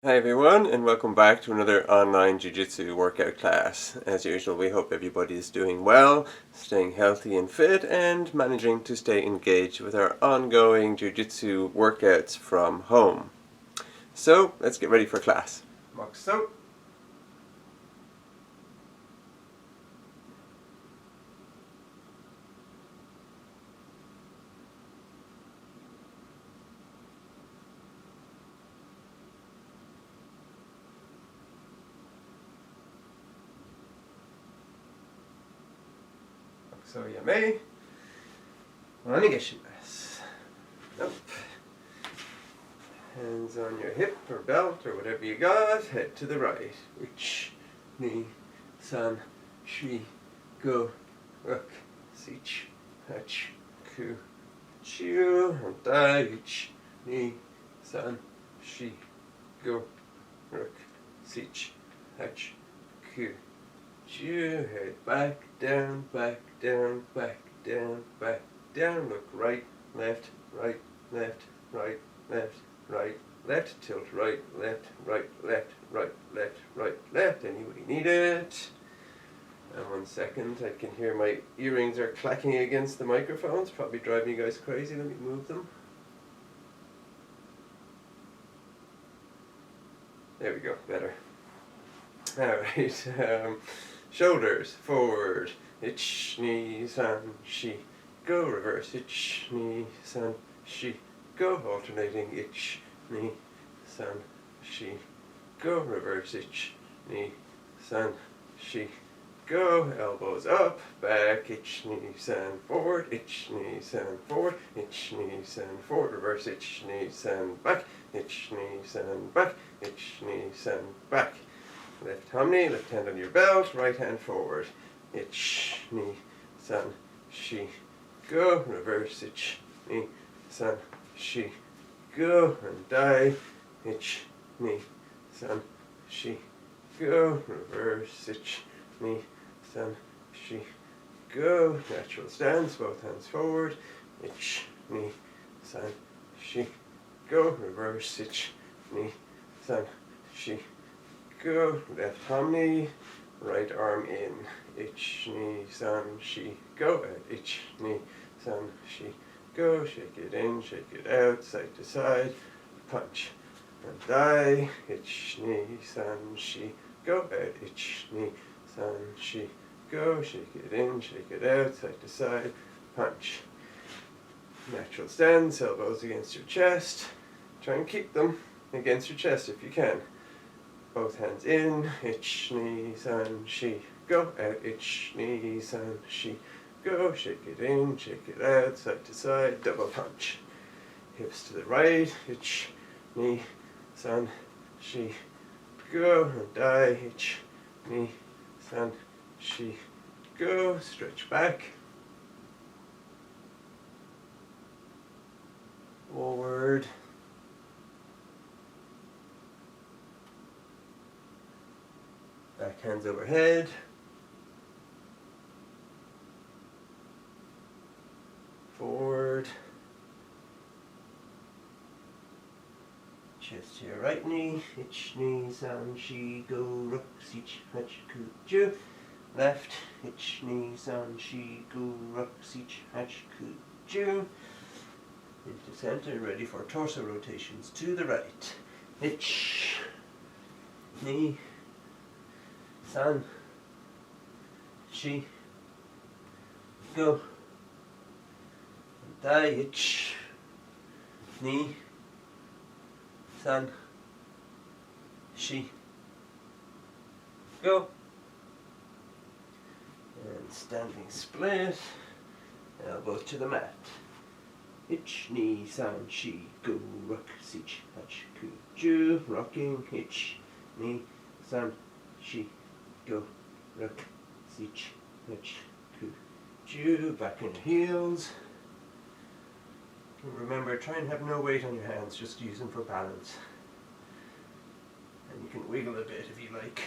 Hi everyone, and welcome back to another online Jiu-Jitsu workout class. As usual, we hope everybody is doing well, staying healthy and fit, and managing to stay engaged with our ongoing Jiu-Jitsu workouts from home. So, let's get ready for class. So, yummy. Up. Hands on your hip or belt or whatever you got. Head to the right. Uch, ni, san, shi, go, ruk, sich, hach, ku, chiu, and dai, uch, ni, san, shi, go, ruk, sich, hach, ku, chiu. Head back, down, back, down, back, down, back, down. Look right, left, right, left, right, left, right, left, tilt right, left, right, left, right, left, right, left, any way you need it. And 1 second, I can hear my earrings are clacking against the microphones, probably driving you guys crazy. Let me move them. There we go, better. Alright, shoulders forward, ich, ni, san, shi, go, reverse, ich, ni, san, shi, go, alternating, ich, ni, san, shi, go, reverse, ich, ni, san, shi, go, elbows up, back, ich, ni, san, forward, ich, ni, san, forward, ich, ni, san, forward, reverse, ich, ni, san, back, ich, ni, san, back, ich, ni, san, back. Left hamni, left hand on your belt, right hand forward. Ich, ni, san, shi, go, reverse, ich, ni, san, shi, go, and dai, ich, ni, san, shi, go, reverse, ich, ni, san, shi, go. Natural stance, both hands forward. Ich, ni, san, shi, go, reverse, ich, ni, san, shi, go. Left hamni, right arm in. Ich, ni, san, shi, go. Ich, ni, san, shi, go. Shake it in, shake it out, side to side. Punch and dai. Ich, ni, san, shi, go. Ich, ni, san, shi, go. Shake it in, shake it out, side to side. Punch. Natural stance, elbows against your chest. Try and keep them against your chest if you can. Both hands in, ich, ni, san, shi, go, out, ich, ni, san, shi, go, shake it in, shake it out, side to side, double punch. Hips to the right, ich, ni, san, shi, go, and dai, ich, ni, san, shi, go, stretch back. Forward. Back hands overhead. Forward. Chest to your right knee. Ich, ni, san, shi, go, ruk, sich, hach, ku, ju. Left. Ich, ni, san, shi, go, ruk, sich, hach, ku, ju. Into center, ready for torso rotations to the right. Ich, ni, san, shi, go, dai, ich, ni, san, shi, go. And standing split, elbows to the mat. Ich, ni, san, shi, go, ruk, sich, hach, ku, ju. Rocking, ich, ni, san, shi, go, ruk, sich, hach, ku, ju. Back in the heels. And remember, try and have no weight on your hands, just use them for balance. And you can wiggle a bit if you like.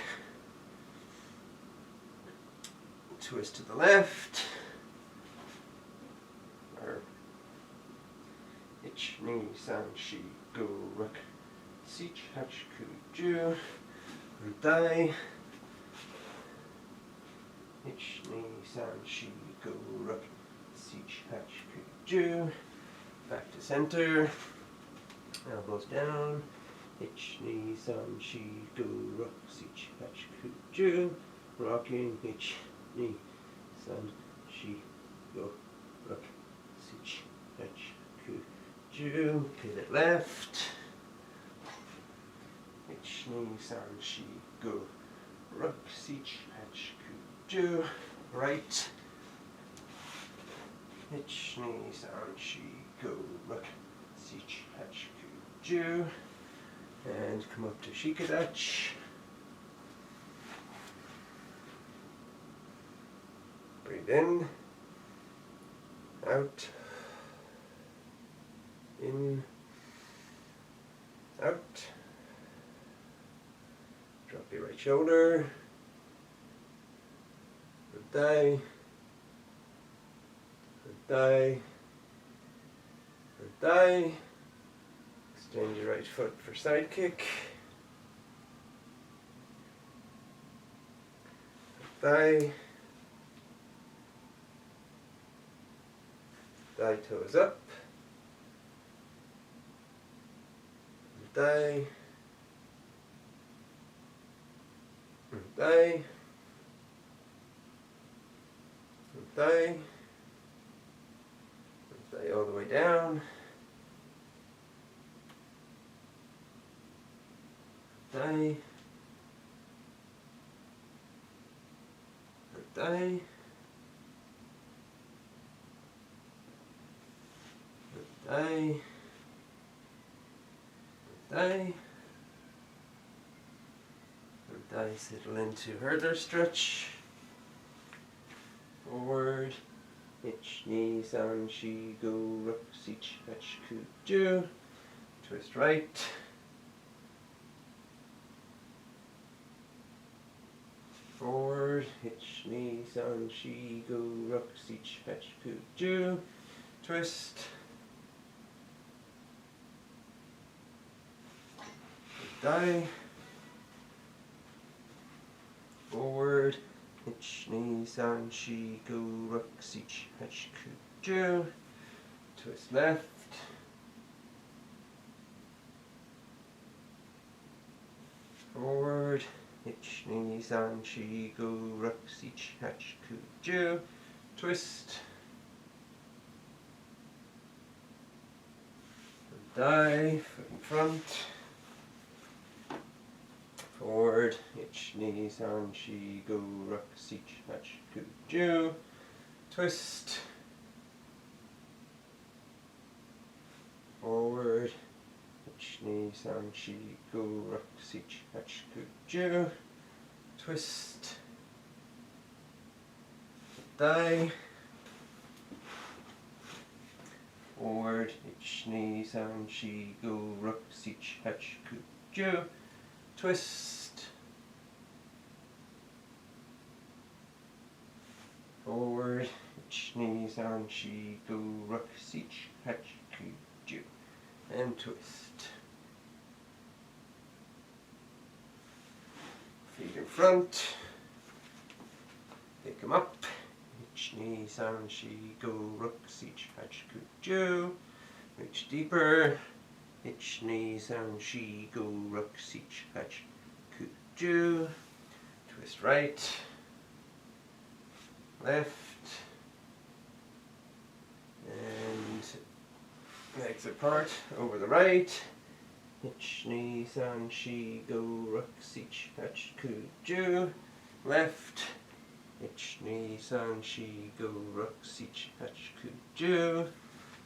Twist to the left. Or ich, ni, san, shi, go, ruk, sich, hach, ku, ju, dai, ich, ni, san, shi, go, ruk, sich, hach, ku, ju, back to center, elbows down, ich, ni, san, shi, go, ruk, sich, hach, ku, ju, rocking, ich, ni, san, shi, go, ruk, sich, hach, ku, ju, pivot left, ich, ni, san, shi, go, ruk, sich, hach, ku, ju, right, ich, ni, san, shi, go, ruk, sich, hach, ku, ju, and come up to shikadach. Breathe in, out, in, out. Drop your right shoulder, thigh, thigh, thigh. Extend your right foot for side kick. Thigh. Thigh toes up. Thigh. Thigh. Thigh. Thigh all the way down. Thigh. Thigh. Thigh. Thigh. Thigh settle into hurdler stretch. Forward. Ich, ni, san, shi, go, ruk, sich, hach, ku, ju. Twist right. Forward. Ich, ni, san, shi, go, ruk, sich, hach, ku, ju. Twist. Thigh. Forward. Ich, ni, san, shi, go, ruk, sich, hach, ku, ju. Twist left. Forward. Ich, ni, san, shi, go, ruk, sich, hach, ku, ju. Twist. Thigh. Foot in front. Forward, ich, ni, san, shi, go, ruk, sich, hach, ku, ju. Twist. Forward, ich, ni, san, shi, go, ruk, sich, hach, ku, ju. Twist. Thigh. Forward, ich, ni, san, shi, go, ruk, sich, hach, ku, ju. Twist. Forward, ich, ni, san, shi, go, ruk, sich, hach, ku, ju. And twist. Feet in front. Pick them up. Ich, ni, san, shi, go, ruk, sich, hach, ku, ju. Reach deeper. Ich, ni, san, shi, go, ruk, sich, hach, ku, ju. Twist right. Left. And legs apart over the right. Ich, ni, san, shi, go, ruk, sich, hach, ku, ju. Left. Ich, ni, san, shi, go, ruk, sich, hach, ku, ju.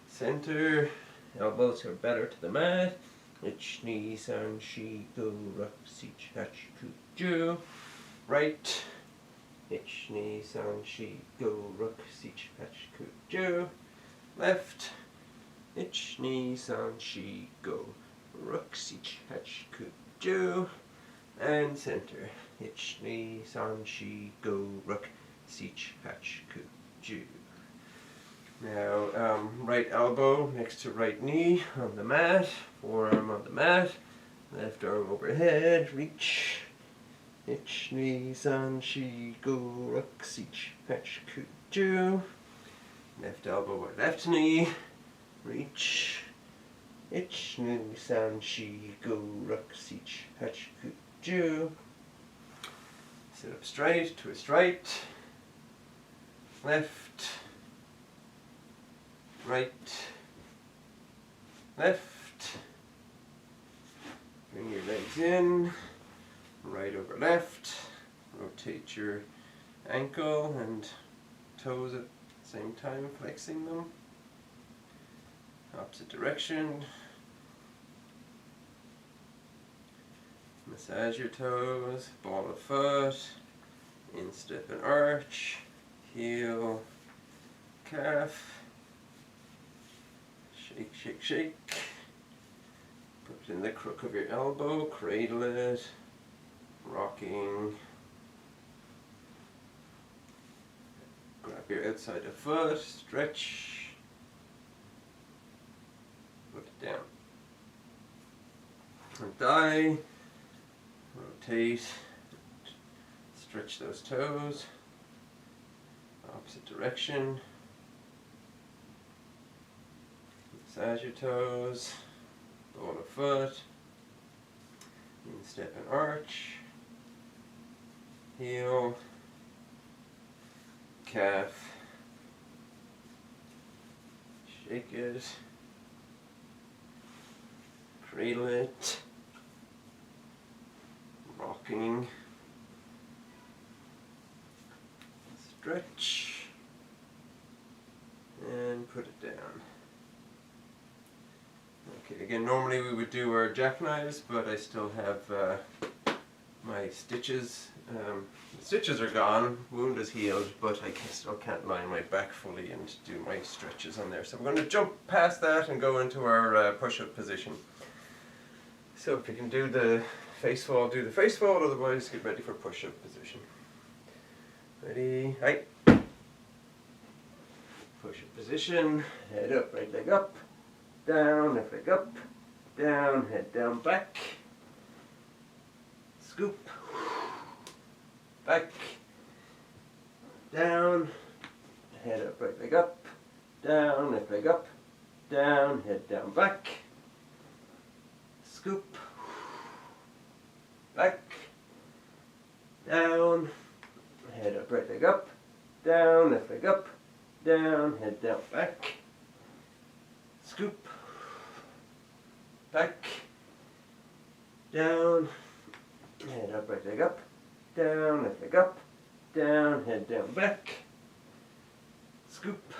Center. Elbows are better to the mat. Ich, ni, san, shi, go, ruk, sich, hach, ku, ju. Right. Ich, ni, san, shi, go, ruk, sich, hach, ku, ju. Left. Ich, ni, san, shi, go, ruk, sich, hach, ku, ju. And center. Ich, ni, san, shi, go, ruk, sich, hach, ku, ju. Now, right elbow next to right knee on the mat, forearm on the mat, Left arm overhead, reach. Ich, ni, san, shi, go, rock, sich, hatch, kuju. Left elbow by left knee, reach. Ich, ni, san, shi, go, rock, sich, hatch, kuju. Sit up straight, twist right, left, right, left. Bring your legs in, right over left. Rotate your ankle and toes at the same time, flexing them. Opposite direction. Massage your toes, ball of foot, instep and arch, heel, calf, shake, shake, shake. Put it in the crook of your elbow, cradle it, rocking. Grab your outside of foot, stretch, put it down. And die, rotate, stretch those toes, opposite direction. Massage your toes, ball of foot, instep and arch, heel, calf, shake it, cradle it, rocking, stretch, and put it down. Okay, again, normally we would do our jackknives, but I still have my stitches. The stitches are gone, wound is healed, but I still can't lie on my back fully and do my stretches on there. So we're going to jump past that and go into our push-up position. So if you can do the face fall, do the face fall, otherwise get ready for push-up position. Ready, right. Push-up position, head up, right leg up, down, left leg up, down, head down, back, scoop, back, down, head up, right leg up, down, left leg up, down, head down, back, scoop, back, down, head up, right leg up, down, left leg up, down, head down, back, scoop, back, down, head up, right leg up, down, left leg up, down, head down, back, scoop,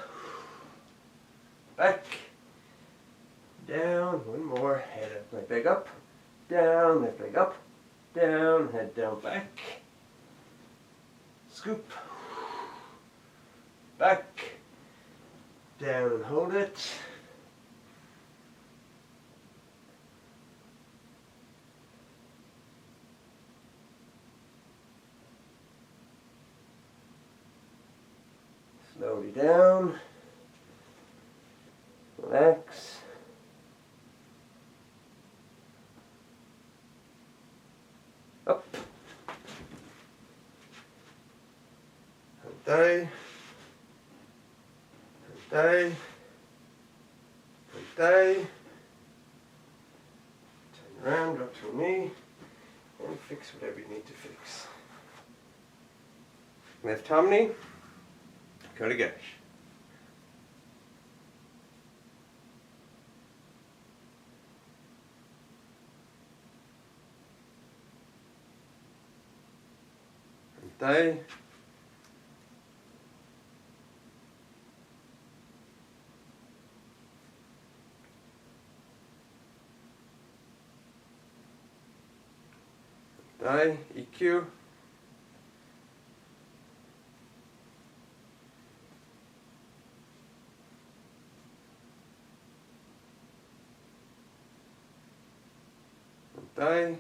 back, down, one more, head up, right leg up, down, left leg up, down, head down, back, scoop, back, down and hold it. Slowly down, relax, up, and down, and down, and down, turn around, drop to a knee, and fix whatever you need to fix. Left hominy. Go to gash. And down. Down, EQ. Die.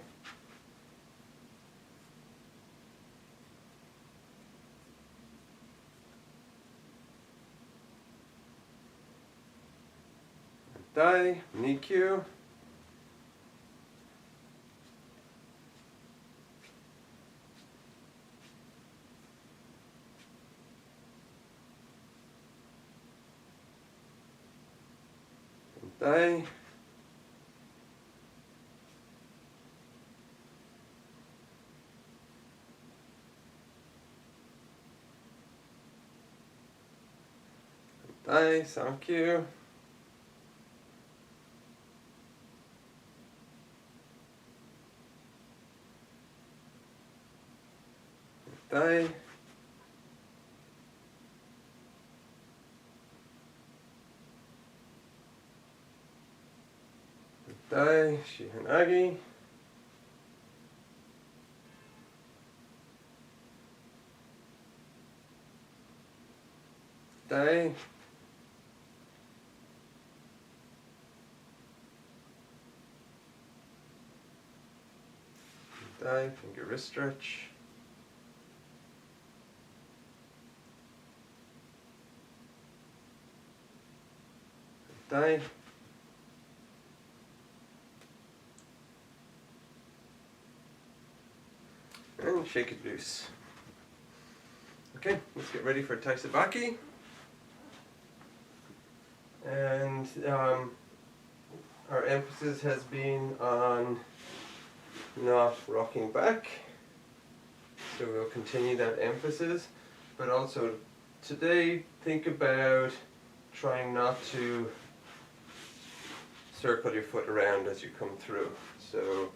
Die, NICU. dai, dai, thank you. Dai, dai, shihanagi, dai, dai, finger wrist stretch, dai, and shake it loose. Okay, let's get ready for Taisabaki. And our emphasis has been on not rocking back, so we'll continue that emphasis, but also today think about trying not to circle your foot around as you come through. So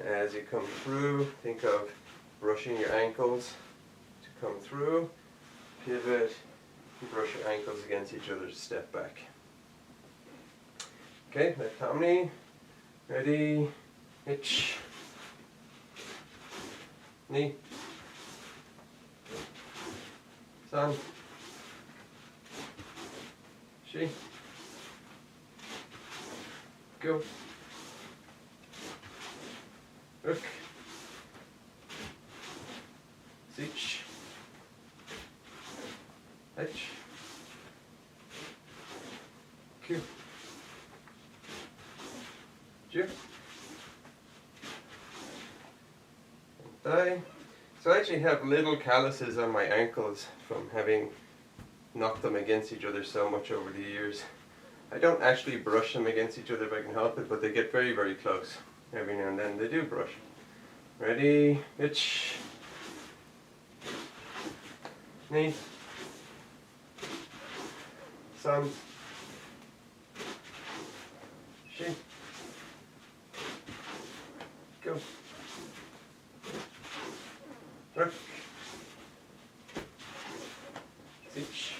as you come through, think of brushing your ankles to come through, pivot, brush your ankles against each other to step back. Okay, left Tommy, ready, hitch, knee, san, shi, go, hook, sich, hitch, Q, Ju, thigh. So I actually have little calluses on my ankles from having knocked them against each other so much over the years. I don't actually brush them against each other if I can help it, but they get very, very close. Every now and then they do brush. Ready, hitch, knee, san, shi, go, rook, sich,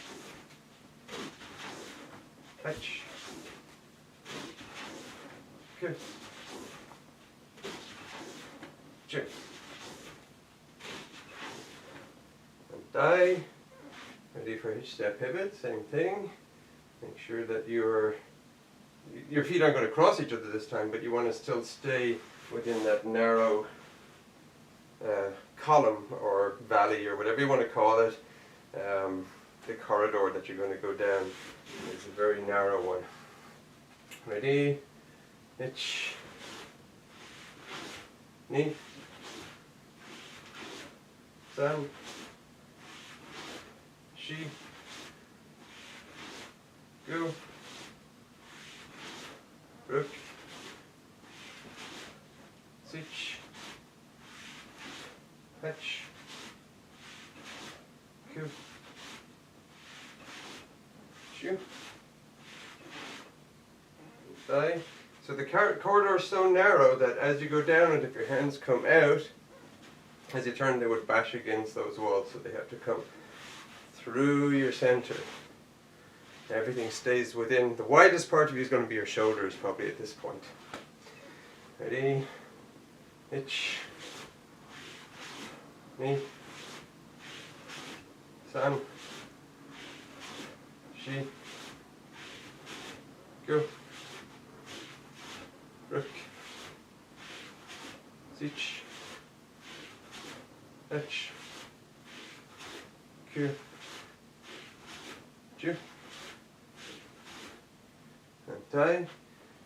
touch, good, jump, and die. Ready for hitch step pivot, same thing. Make sure that your feet aren't going to cross each other this time, but you want to still stay within that narrow column or valley or whatever you want to call it. The corridor that you're going to go down is a very narrow one. Ready, hitch, knee, san, shi, go, rook, sich, hitch, Q, Ju, thigh. So the corridor is so narrow that as you go down it, if your hands come out, as you turn they would bash against those walls, so they have to come through your center. Everything stays within. The widest part of you is going to be your shoulders probably at this point. Ready, hitch, knee, san, shi, go, rook, sich, hitch, Q, Ju, and tie.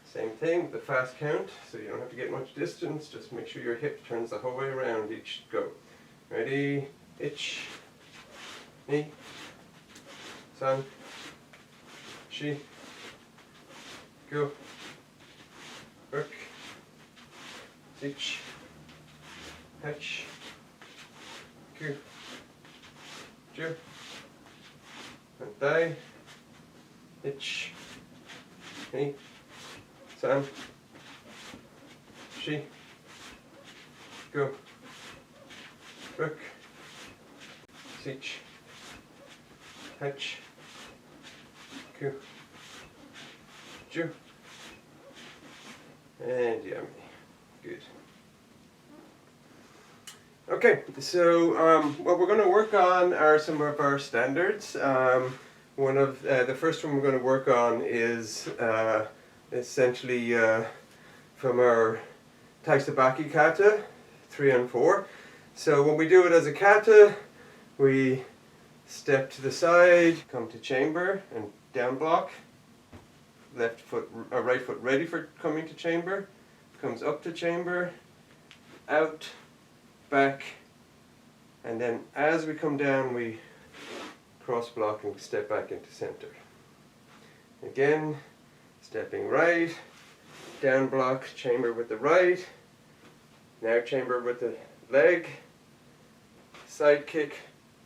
Same thing with the fast count, so you don't have to get much distance, just make sure your hip turns the whole way around each go. Ready, hitch, knee, san, shi, go, work, sich, hatch, go, ju, and die, ich, ni, san, shi, go, work, sich, hatch, go, ju, and yummy. Good. Okay, so what we're going to work on are some of our standards. One of the first one we're going to work on is essentially from our Taisabaki kata 3 and 4. So when we do it as a kata, we step to the side, come to chamber and down block. Left foot, right foot ready for coming to chamber, comes up to chamber, out, back, and then as we come down we cross block and step back into center. Again, stepping right, down block, chamber with the right, now chamber with the leg, side kick,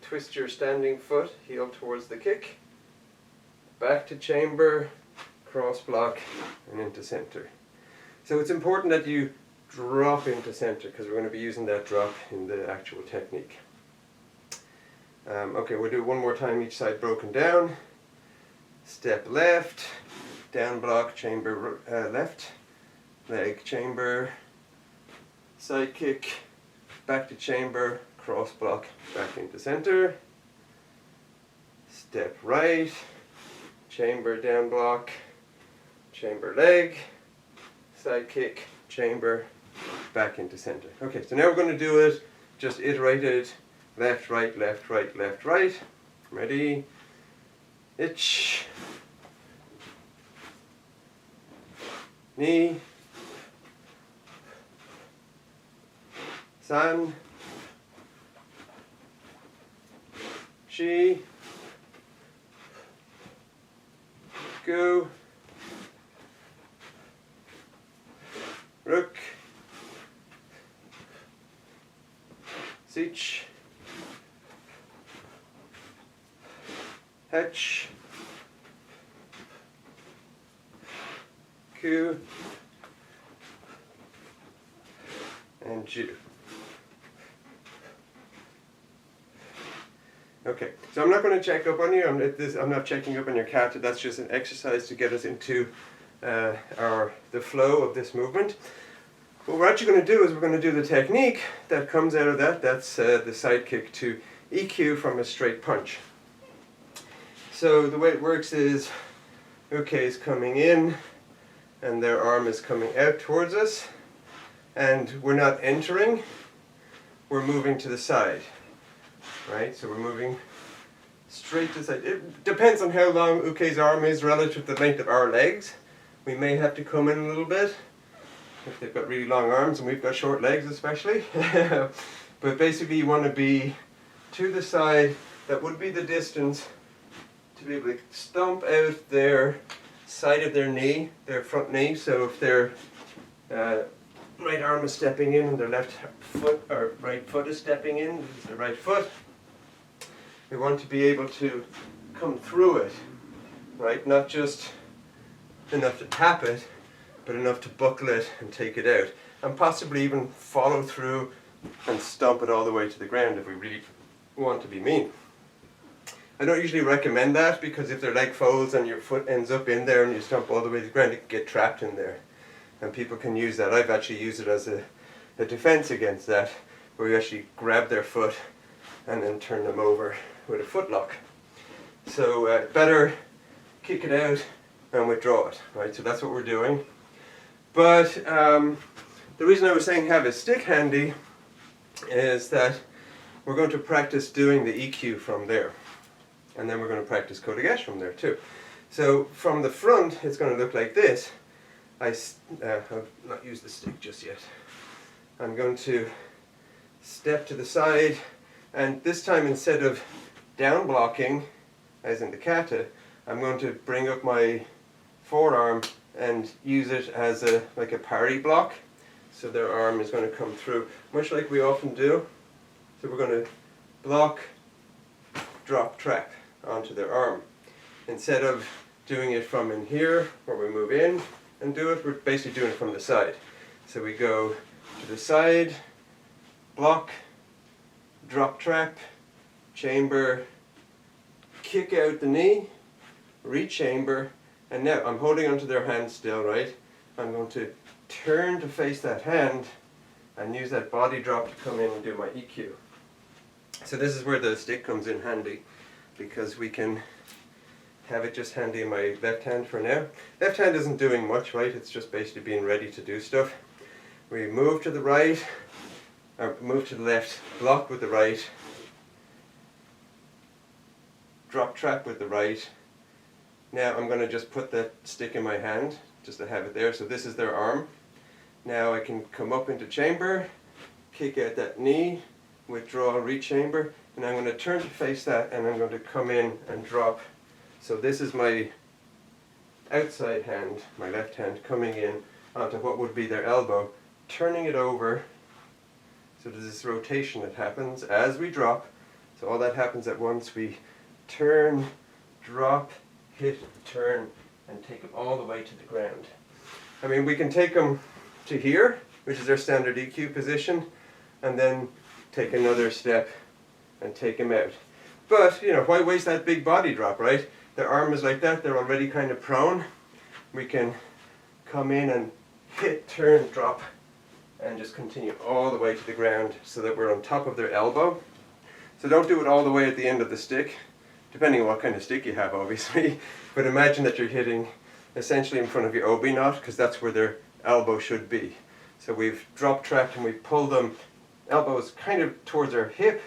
twist your standing foot, heel towards the kick, back to chamber, cross block and into center. So it's important that you drop into center because we're going to be using that drop in the actual technique. Okay, we'll do one more time each side broken down. Step left, down block, chamber left, leg chamber, side kick, back to chamber, cross block, back into center. Step right, chamber down block, chamber leg, side kick, chamber, back into center. Okay, so now we're going to do it just iterated, left, right, left, right, left, right. Ready? Ich, ni, san, shi, go, rook, sich, hatch, ku, and ju. Okay, so I'm not going to check up on you. I'm not checking up on your kata. That's just an exercise to get us into the flow of this movement. What we're actually going to do is we're going to do the technique that comes out of that. That's the side kick to EQ from a straight punch. So the way it works is Uke is coming in and their arm is coming out towards us, and we're not entering, we're moving to the side. Right, so we're moving straight to the side. It depends on how long Uke's arm is relative to the length of our legs. We may have to come in a little bit if they've got really long arms and we've got short legs especially. But basically you want to be to the side. That would be the distance to be able to stomp out their side of their knee, their front knee. So if their right arm is stepping in and their left foot or right foot is stepping in, this is the right foot. We want to be able to come through it, right? Not just enough to tap it, but enough to buckle it and take it out. And possibly even follow through and stomp it all the way to the ground if we really want to be mean. I don't usually recommend that because if their leg folds and your foot ends up in there and you stomp all the way to the ground, it can get trapped in there. And people can use that. I've actually used it as a defense against that, where you actually grab their foot and then turn them over with a foot lock. So better kick it out and withdraw it, right? So that's what we're doing. But the reason I was saying have a stick handy is that we're going to practice doing the EQ from there. And then we're going to practice Kotegaeshi from there too. So from the front, it's going to look like this. I've not used the stick just yet. I'm going to step to the side, and this time instead of down blocking, as in the kata, I'm going to bring up my forearm and use it as like a parry block. So their arm is going to come through, much like we often do. So we're going to block, drop, trap onto their arm. Instead of doing it from in here, where we move in and do it, we're basically doing it from the side. So we go to the side, block, drop, trap, chamber, kick out the knee, re-chamber, and now I'm holding onto their hand still, right? I'm going to turn to face that hand and use that body drop to come in and do my EQ. So this is where the stick comes in handy, because we can have it just handy in my left hand for now. Left hand isn't doing much, right? It's just basically being ready to do stuff. We move to the right, or move to the left, block with the right, drop, trap with the right. Now I'm going to just put that stick in my hand, just to have it there. So this is their arm. Now I can come up into chamber, kick out that knee, withdraw, re-chamber, and I'm going to turn to face that, and I'm going to come in and drop. So this is my outside hand, my left hand, coming in onto what would be their elbow, turning it over. So there's this rotation that happens as we drop. So all that happens at once. We turn, drop, hit, turn, and take them all the way to the ground. I mean, we can take them to here, which is their standard EQ position, and then take another step and take them out. But, you know, why waste that big body drop, right? Their arm is like that, they're already kind of prone. We can come in and hit, turn, drop, and just continue all the way to the ground so that we're on top of their elbow. So don't do it all the way at the end of the stick, depending on what kind of stick you have, obviously. But imagine that you're hitting essentially in front of your obi knot, because that's where their elbow should be. So we've drop trapped and we've pulled them, elbows kind of towards our hip,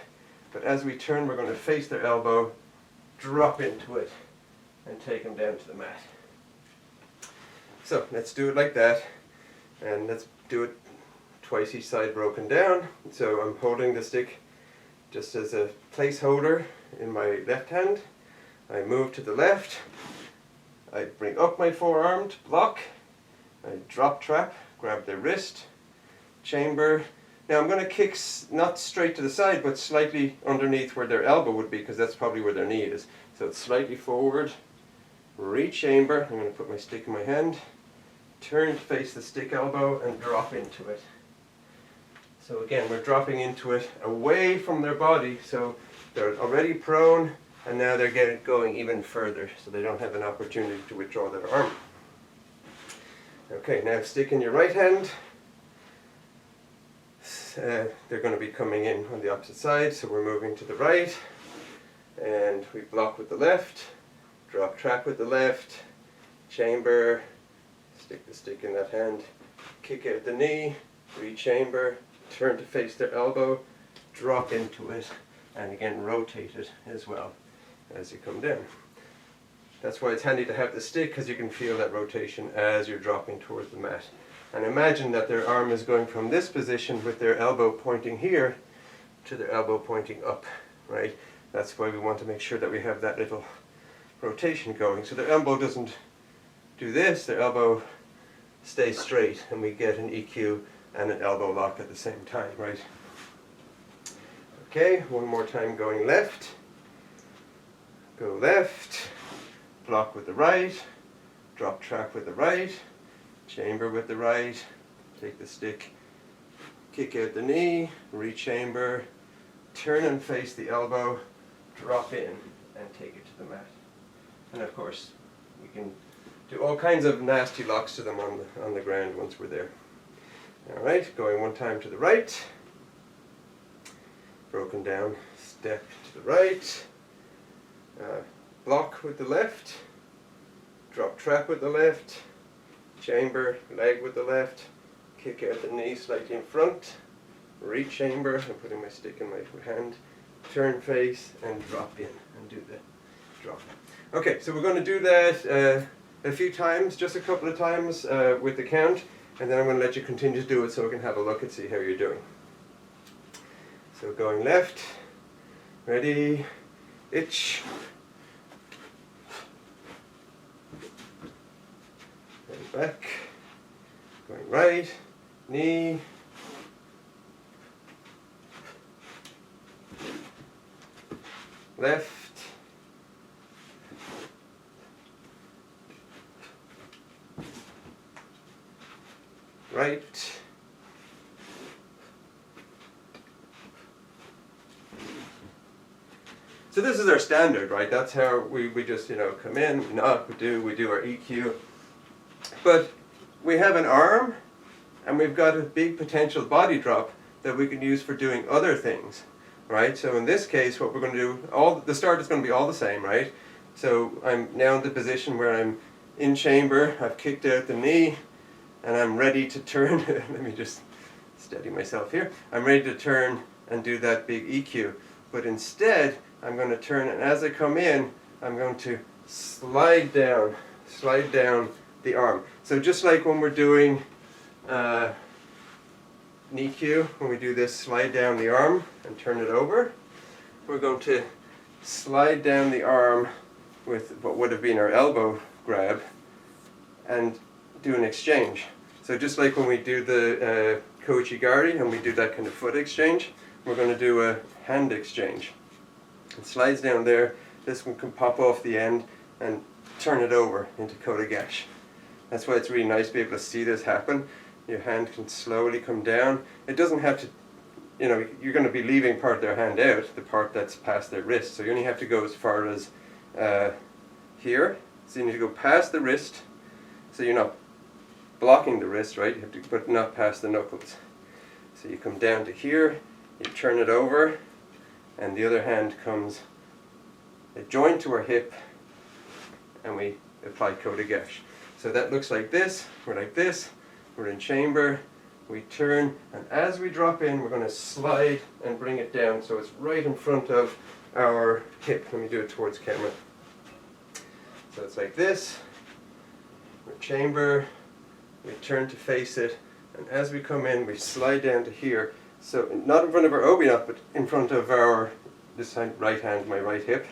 but as we turn we're going to face their elbow, drop into it, and take them down to the mat. So let's do it like that, and let's do it twice each side broken down. So I'm holding the stick just as a placeholder in my left hand. I move to the left, I bring up my forearm to block, I drop trap, grab their wrist, chamber. Now I'm going to kick not straight to the side, but slightly underneath where their elbow would be, because that's probably where their knee is. So it's slightly forward, re-chamber, I'm going to put my stick in my hand, turn to face the stick elbow and drop into it. So again, we're dropping into it away from their body, so they're already prone, and now they're going even further, so they don't have an opportunity to withdraw their arm. Okay, now stick in your right hand. They're going to be coming in on the opposite side, so we're moving to the right, and we block with the left, drop trap with the left, chamber, stick the stick in that hand, kick out the knee, re-chamber, turn to face their elbow, drop into it, and again rotate it as well as you come down. That's why it's handy to have the stick, because you can feel that rotation as you're dropping towards the mat. And imagine that their arm is going from this position with their elbow pointing here to their elbow pointing up, right? That's why we want to make sure that we have that little rotation going. So their elbow doesn't do this, their elbow stays straight, and we get an EQ and an elbow lock at the same time, right? Okay, one more time going left. Go left, block with the right, drop trap with the right, chamber with the right, take the stick, kick out the knee, re-chamber, turn and face the elbow, drop in, and take it to the mat. And of course, we can do all kinds of nasty locks to them on the ground once we're there. Alright, going one time to the right, broken down, step to the right, block with the left, drop trap with the left, chamber, leg with the left, kick out the knee slightly in front, re-chamber, I'm putting my stick in my hand, turn face and drop in and do the drop. Okay, so we're going to do that a few times, just a couple of times with the count, and then I'm going to let you continue to do it so we can have a look and see how you're doing. So going left, ready, itch, and back, going right, knee, left, right, so this is our standard, right? That's how we just, come in, we knock, we do our EQ. But we have an arm, and we've got a big potential body drop that we can use for doing other things, right? So in this case, what we're going to do, the start is going to be all the same, right? So I'm now in the position where I'm in chamber, I've kicked out the knee, and I'm ready to turn. Let me just steady myself here. I'm ready to turn and do that big EQ. But instead, I'm going to turn, and as I come in, I'm going to slide down the arm. So just like when we're doing knee cue, when we do this, slide down the arm and turn it over, we're going to slide down the arm with what would have been our elbow grab and do an exchange. So just like when we do the koichigari and we do that kind of foot exchange, we're going to do a hand exchange. It slides down there, this one can pop off the end and turn it over into kotegaeshi. That's why it's really nice to be able to see this happen. Your hand can slowly come down. It doesn't have to, you're going to be leaving part of their hand out, the part that's past their wrist. So you only have to go as far as here. So you need to go past the wrist, so you're not blocking the wrist, right? You have to, but not past the knuckles. So you come down to here, you turn it over, and the other hand comes joined to our hip, and we apply kotegaeshi. So that looks like this, we're in chamber, we turn, and as we drop in, we're going to slide and bring it down so it's right in front of our hip. Let me do it towards camera. So it's like this, we're chamber, we turn to face it, and as we come in, we slide down to here. So not in front of our obinak, but in front of our, this right hand, my right hip,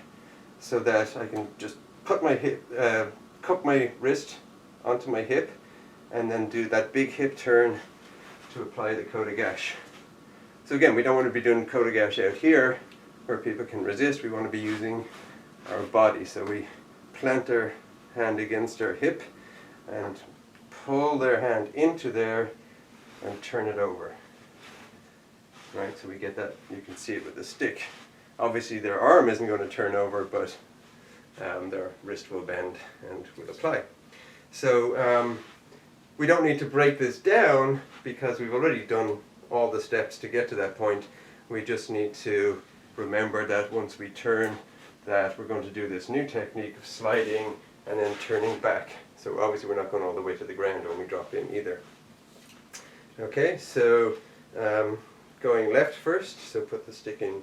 so that I can just put my hip, cup my wrist onto my hip, and then do that big hip turn to apply the kotegaeshi. So again, we don't want to be doing kotegaeshi out here where people can resist. We want to be using our body. So we plant our hand against our hip and pull their hand into there and turn it over. Right, so we get that, you can see it with the stick. Obviously their arm isn't going to turn over, but their wrist will bend and will apply. So we don't need to break this down because we've already done all the steps to get to that point. We just need to remember that once we turn, that we're going to do this new technique of sliding and then turning back. So obviously we're not going all the way to the ground when we drop in either. Okay, so going left first, so put the stick in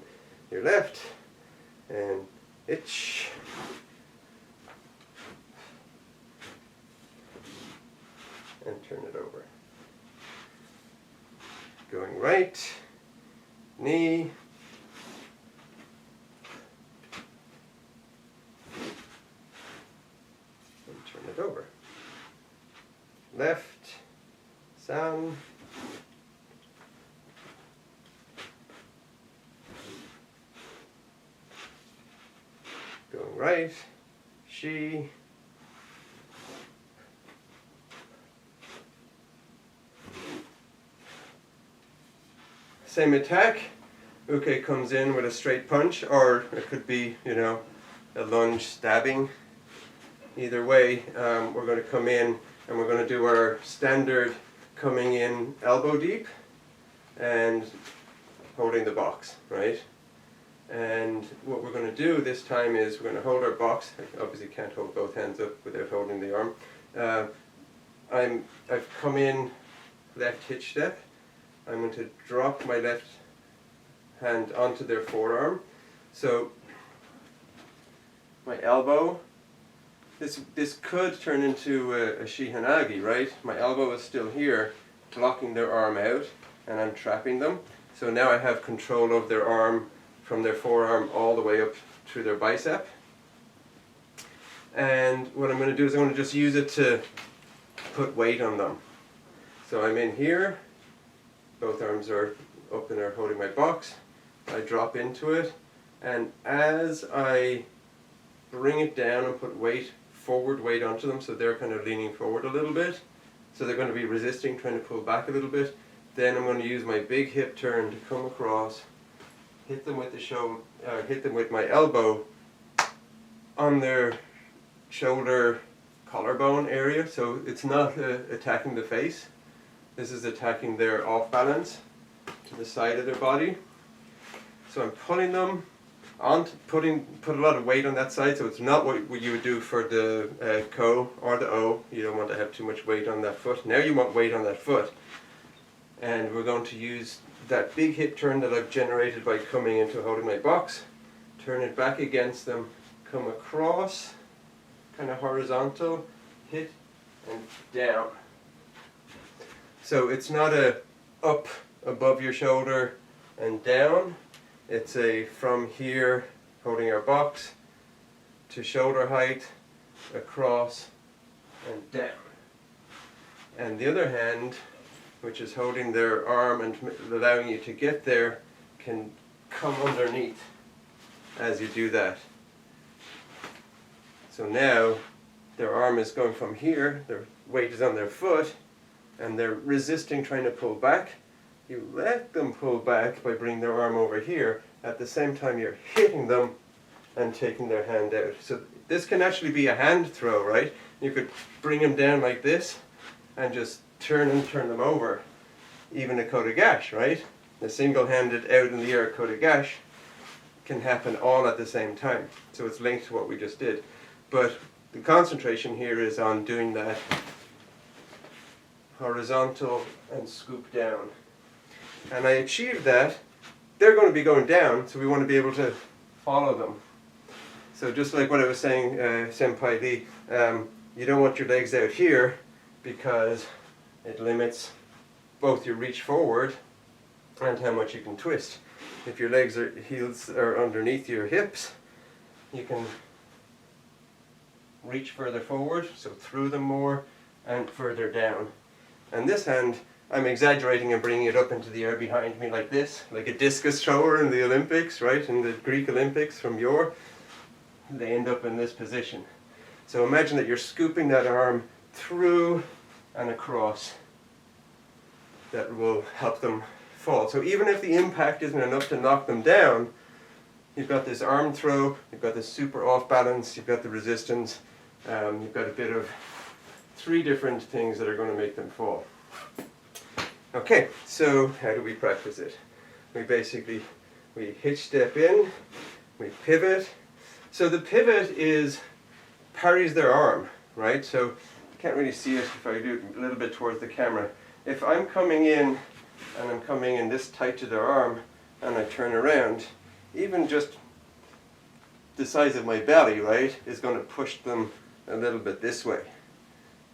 your left, and itch. And turn it over. Going right, knee, and turn it over. Left, san, going right, shi, same attack. Uke comes in with a straight punch, or it could be, a lunge stabbing. Either way, we're going to come in and we're going to do our standard coming in elbow deep and holding the box, right? And what we're going to do this time is we're going to hold our box. I obviously can't hold both hands up without holding the arm. I've come in left hitch step. I'm going to drop my left hand onto their forearm. So my elbow, this could turn into a shihanagi, right? My elbow is still here, blocking their arm out, and I'm trapping them. So now I have control of their arm from their forearm all the way up to their bicep. And what I'm going to do is I'm going to just use it to put weight on them. So I'm in here, both arms are up and are holding my box. I drop into it, and as I bring it down and put forward weight onto them, so they're kind of leaning forward a little bit, so they're going to be resisting, trying to pull back a little bit. Then I'm going to use my big hip turn to come across, hit them with the shoulder, hit them with my elbow on their shoulder collarbone area. So it's not attacking the face. This is attacking their off balance to the side of their body. So I'm pulling them on, put a lot of weight on that side. So it's not what you would do for the ko or the o. You don't want to have too much weight on that foot. Now you want weight on that foot. And we're going to use that big hip turn that I've generated by coming into holding my box, turn it back against them, come across, kind of horizontal, hit, and down. So it's not a up above your shoulder and down, it's a from here, holding our box, to shoulder height, across, and down. And the other hand, which is holding their arm and allowing you to get there, can come underneath as you do that. So now their arm is going from here, their weight is on their foot, and they're resisting trying to pull back. You let them pull back by bringing their arm over here. At the same time you're hitting them and taking their hand out. So this can actually be a hand throw, right? You could bring them down like this and just turn them over. Even a kata gash, right? The single-handed out in the air kata gash can happen all at the same time. So it's linked to what we just did. But the concentration here is on doing that horizontal and scoop down. And I achieved that. They're going to be going down, so we want to be able to follow them. So just like what I was saying, Senpai Lee, you don't want your legs out here because it limits both your reach forward and how much you can twist. If your heels are underneath your hips, you can reach further forward, so through them more, and further down. And this hand, I'm exaggerating and bringing it up into the air behind me like this, like a discus thrower in the Olympics, right? In the Greek Olympics from yore, they end up in this position. So imagine that you're scooping that arm through and across. That will help them fall. So even if the impact isn't enough to knock them down, you've got this arm throw, you've got this super off balance, you've got the resistance, you've got a bit of 3 different things that are going to make them fall. Okay, so how do we practice it? We hitch step in, we pivot. So the pivot parries their arm, right? So you can't really see it if I do it a little bit towards the camera. If I'm coming in and I'm coming in this tight to their arm and I turn around, even just the size of my belly, right, is going to push them a little bit this way.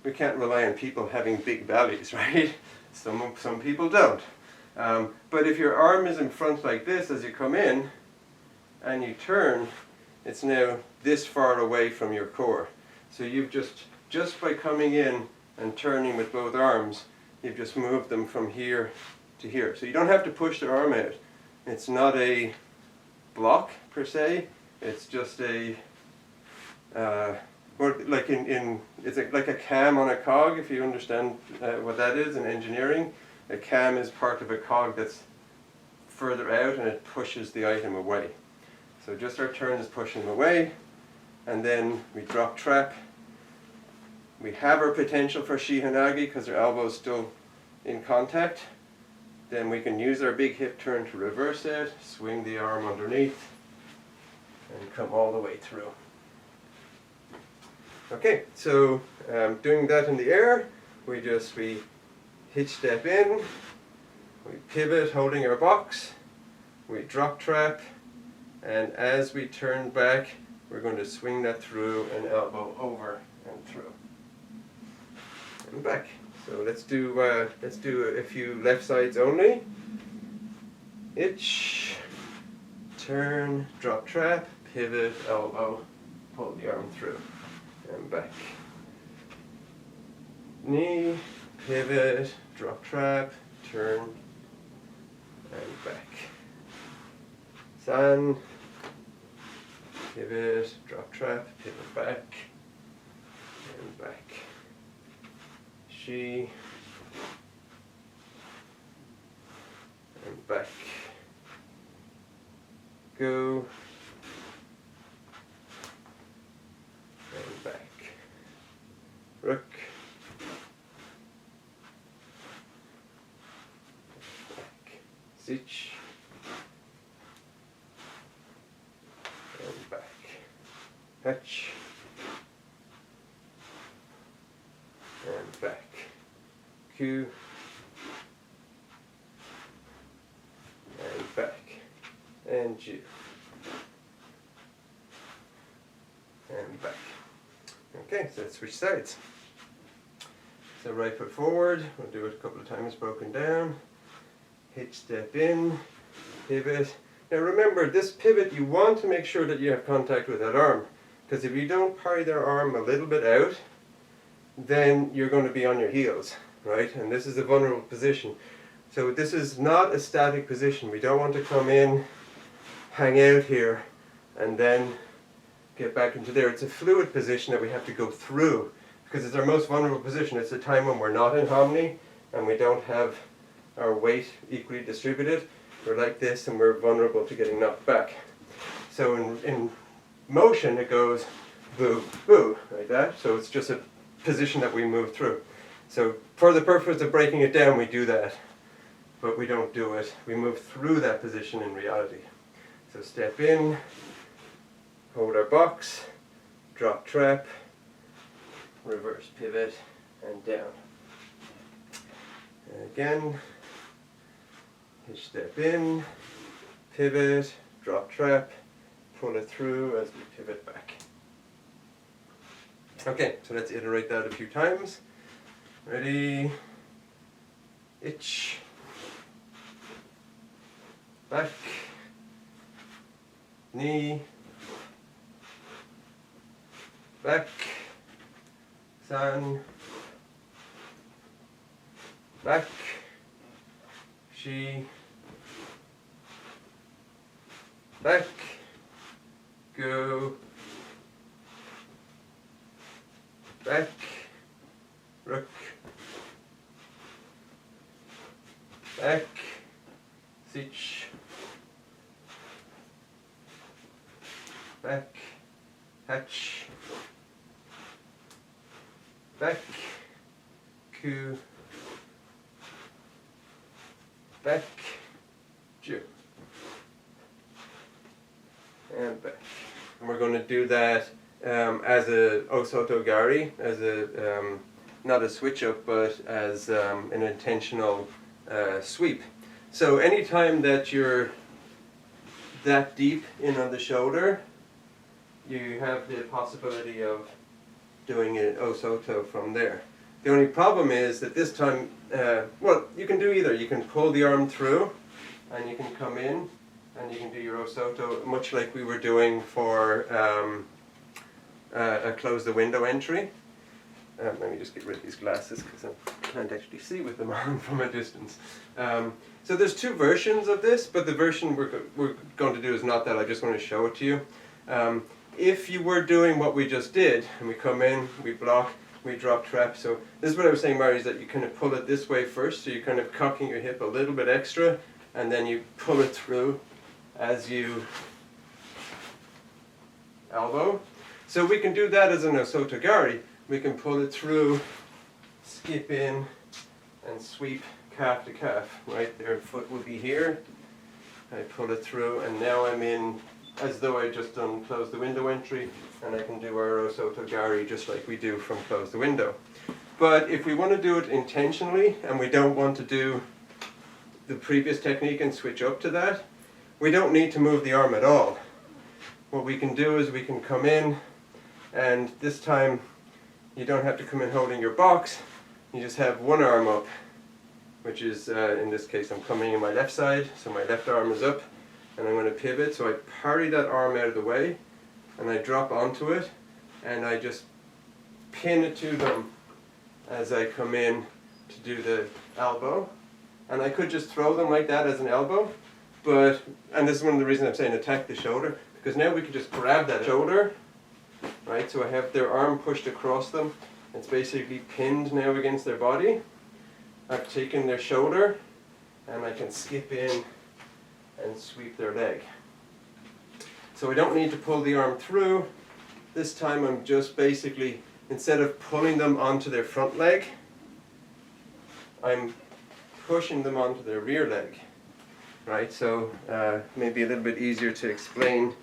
We can't rely on people having big bellies, right? Some people don't. But if your arm is in front like this as you come in and you turn, it's now this far away from your core. So you've just by coming in and turning with both arms, you've just moved them from here to here. So you don't have to push their arm out. It's not a block per se. It's just a or like it's like a cam on a cog, if you understand what that is in engineering. A cam is part of a cog that's further out and it pushes the item away. So just our turn is pushing them away, and then we drop trap. We have our potential for shihanagi because our elbow is still in contact. Then we can use our big hip turn to reverse it, swing the arm underneath, and come all the way through. Okay, so doing that in the air, we hitch step in, we pivot holding our box, we drop trap, and as we turn back, we're going to swing that through and elbow over and through. And back. So let's do a few left sides only. Hitch, turn, drop trap, pivot, elbow, pull the arm through, and back. knee, pivot, drop trap, turn, and back. San, pivot, drop trap, pivot back, and back. Shi, and back. Go, and back. Rook, back. Sich, and back. Hatch, and back. Q, and back. And Ju, and back. Okay, so let's switch sides. So right foot forward, we'll do it a couple of times broken down. Hitch, step in, pivot. Now remember, this pivot, you want to make sure that you have contact with that arm. Because if you don't parry their arm a little bit out, then you're going to be on your heels, right? And this is a vulnerable position. So this is not a static position. We don't want to come in, hang out here, and then get back into there. It's a fluid position that we have to go through because it's our most vulnerable position. It's a time when we're not in harmony and we don't have our weight equally distributed. We're like this and we're vulnerable to getting knocked back. So in motion it goes boo, boo, like that. So it's just a position that we move through. So for the purpose of breaking it down, we do that, but we don't do it. We move through that position in reality. So step in, hold our box, drop trap, reverse pivot, and down. And again, hitch step in, pivot, drop trap, pull it through as we pivot back. Okay, so let's iterate that a few times. Ready? Itch. Back. Knee. Back. San. Back. Shi. Back. Go. Back. Rook. Back. Sich. Back. Hatch. Back. Ku. Back. Ju. And back. And we're going to do that as a Osoto Gari, as a not a switch up, but as an intentional sweep. So anytime that you're that deep in on the shoulder, you have the possibility of doing an Osoto from there. The only problem is that this time, well, you can do either. You can pull the arm through, and you can come in, and you can do your Osoto, much like we were doing for a close the window entry. Let me just get rid of these glasses because I can't actually see with them on from a distance. So there's two versions of this, but the version we're going to do is not that. I just want to show it to you. If you were doing what we just did, and we come in, we block, we drop trap. So this is what I was saying, Mari, is that you kind of pull it this way first, so you're kind of cocking your hip a little bit extra, and then you pull it through as you elbow. So we can do that as an Osoto Gari. We can pull it through, skip in, and sweep calf to calf. Right, their foot will be here. I pull it through, and now I'm in as though I just done close the window entry, and I can do our Osoto Gari just like we do from close the window. But if we want to do it intentionally, and we don't want to do the previous technique and switch up to that, we don't need to move the arm at all. What we can do is we can come in, and this time you don't have to come in holding your box, you just have one arm up, which is, in this case, I'm coming in my left side, so my left arm is up, and I'm going to pivot, so I parry that arm out of the way, and I drop onto it, and I just pin it to them as I come in to do the elbow. And I could just throw them like that as an elbow, but, and this is one of the reasons I'm saying attack the shoulder, because now we can just grab that shoulder, right? So I have their arm pushed across them. It's basically pinned now against their body. I've taken their shoulder, and I can skip in and sweep their leg. So I don't need to pull the arm through. This time I'm just basically, instead of pulling them onto their front leg, I'm pushing them onto their rear leg. Right, so maybe a little bit easier to explain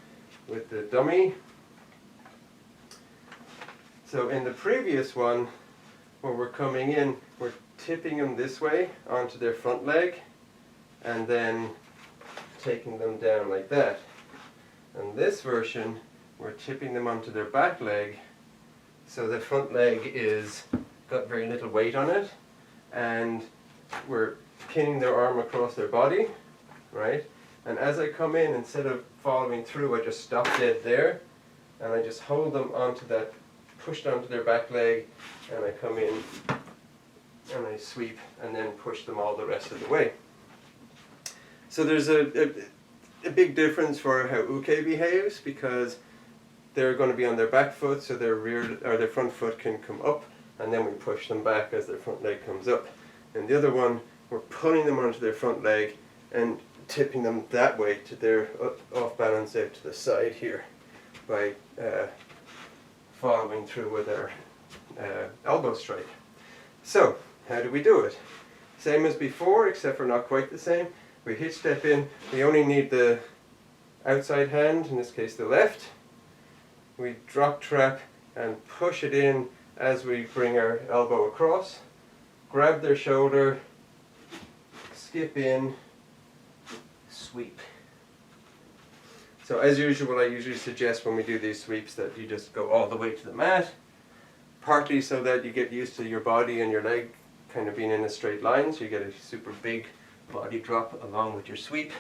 with the dummy. So in the previous one, where we're coming in, we're tipping them this way onto their front leg, and then taking them down like that. And this version, we're tipping them onto their back leg, so the front leg is got very little weight on it, and we're pinning their arm across their body, right? And as I come in, instead of following through, I just stop dead there, and I just hold them onto that, pushed onto their back leg, and I come in, and I sweep, and then push them all the rest of the way. So there's a big difference for how uke behaves, because they're going to be on their back foot, so their rear or their front foot can come up, and then we push them back as their front leg comes up. And the other one, we're pulling them onto their front leg and tipping them that way to their off balance out to the side here by following through with our elbow strike. So how do we do it? Same as before, except for not quite the same. We hitch step in. We only need the outside hand, in this case the left. We drop trap and push it in as we bring our elbow across. Grab their shoulder, skip in, sweep. So as usual, I usually suggest when we do these sweeps that you just go all the way to the mat, partly so that you get used to your body and your leg kind of being in a straight line, so you get a super big body drop along with your sweep,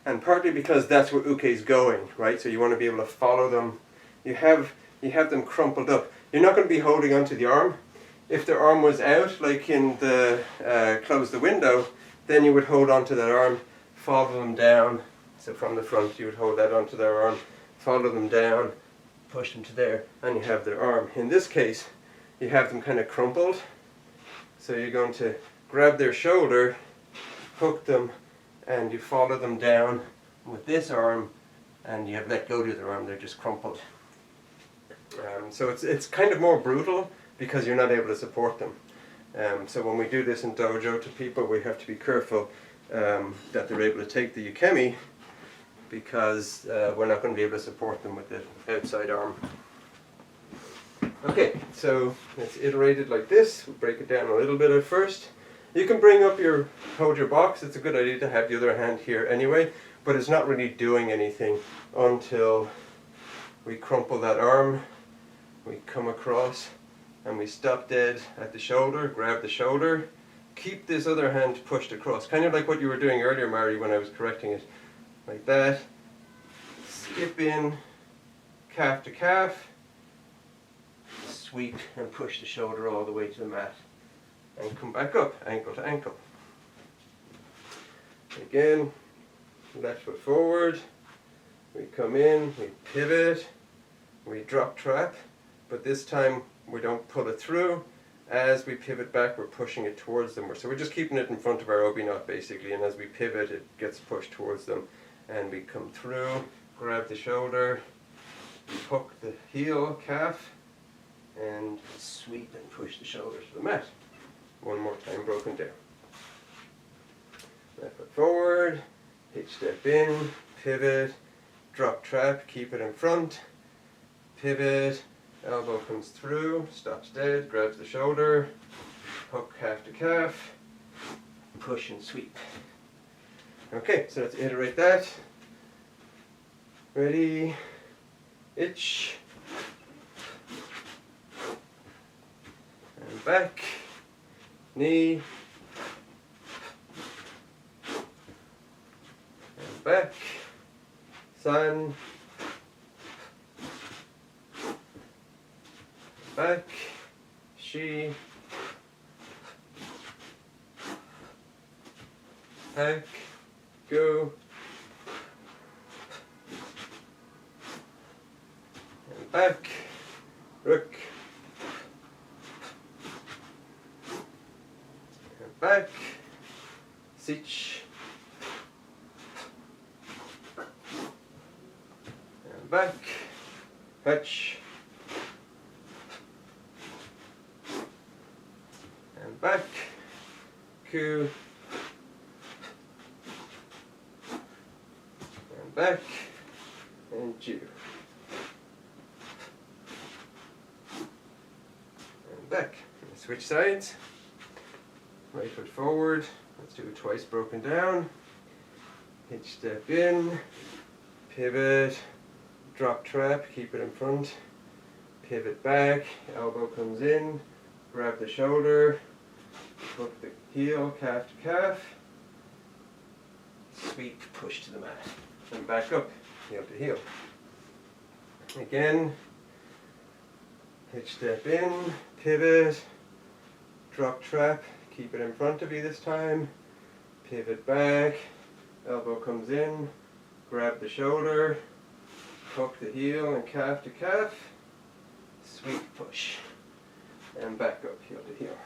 and partly because that's where uke is going, right? So you want to be able to follow them. You have them crumpled up. You're not going to be holding onto the arm. If their arm was out, like in the close the window, then you would hold onto that arm, follow them down. So from the front you would hold that onto their arm, follow them down, push them to there, and you have their arm. In this case, you have them kind of crumpled. So you're going to grab their shoulder, hook them, and you follow them down with this arm, and you have let go to their arm, they're just crumpled. So it's kind of more brutal because you're not able to support them. So when we do this in dojo to people, we have to be careful that they're able to take the ukemi, because we're not going to be able to support them with the outside arm. Okay, so it's iterated like this. We'll break it down a little bit at first. You can hold your box. It's a good idea to have the other hand here anyway, but it's not really doing anything until we crumple that arm, we come across, and we stop dead at the shoulder, grab the shoulder, keep this other hand pushed across, kind of like what you were doing earlier, Mari, when I was correcting it. Like that. Skip in, calf to calf, sweep and push the shoulder all the way to the mat. And come back up, ankle to ankle. Again, left foot forward, we come in, we pivot, we drop trap, but this time we don't pull it through. As we pivot back, we're pushing it towards them. So we're just keeping it in front of our obi knot basically, and as we pivot, it gets pushed towards them. And we come through, grab the shoulder, hook the heel, calf, and sweep and push the shoulder to the mat. One more time, broken down. Left foot forward, hitch step in, pivot, drop trap, keep it in front, pivot, elbow comes through, stops dead, grabs the shoulder, hook calf to calf, push and sweep. Okay, so let's iterate that. Ready, itch, and back, knee, and back, sun, back, she, back, go, and back, rook, and back, sich, and back, fetch, and back, coup, and back, and Jew, and back. Switch sides, right foot forward, let's do it twice broken down, hitch step in, pivot, drop trap, keep it in front, pivot back, elbow comes in, grab the shoulder, hook the heel, calf to calf, sweep, push to the mat, and back up, heel to heel. Again, hitch step in, pivot, drop trap, keep it in front of you this time, pivot back, elbow comes in, grab the shoulder, hook the heel and calf to calf, sweep, push, and back up, heel to heel.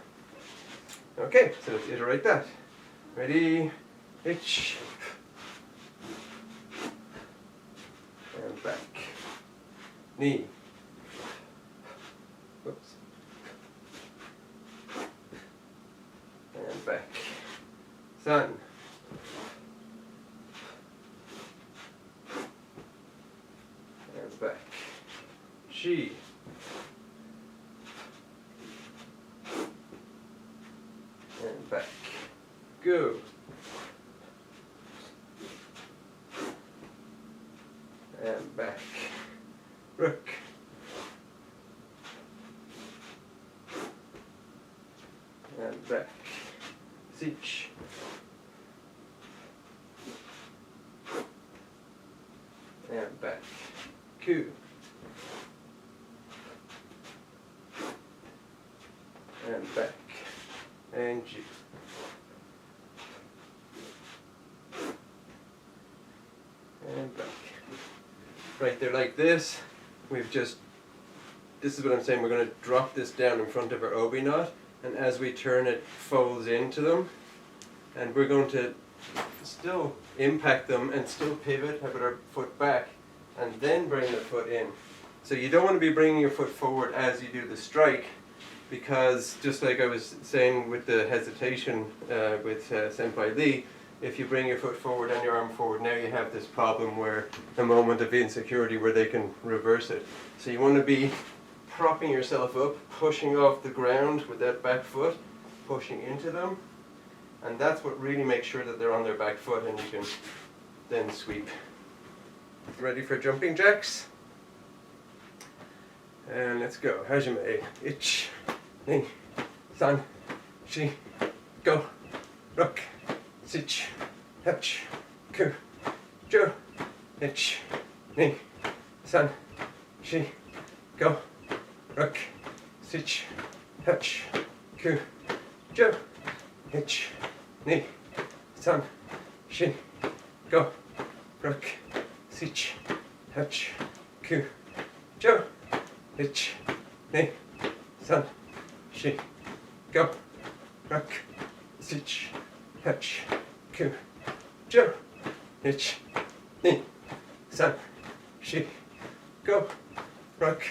Okay, so let's iterate that. Ready, hitch, and back, knee, whoops, and back, sun, and back, chi, and back, go, and back, rook, and back, sich, and back, coup, and back, and Jew. And back. Right, they're like this. This is what I'm saying, we're going to drop this down in front of our obi knot, and as we turn it folds into them, and we're going to still impact them and still pivot, have our foot back, and then bring the foot in. So you don't want to be bringing your foot forward as you do the strike, because just like I was saying with the hesitation with Senpai Lee, if you bring your foot forward and your arm forward, now you have this problem where a moment of insecurity where they can reverse it. So you want to be propping yourself up, pushing off the ground with that back foot, pushing into them, and that's what really makes sure that they're on their back foot, and you can then sweep. Ready for jumping jacks? And let's go. Hajime, ich, ni, san, shi, go, rook, sich, hech, ku, jo, ich, ni, san, shi, go, rook, sich, hech, ku, jo, ich, ni, san, shi, go, rook, sich, hech, ku, jo, ich, ni, san, shi, go, rook, sich, hech, ku, jo, ich, ni, san, shi, go, rook,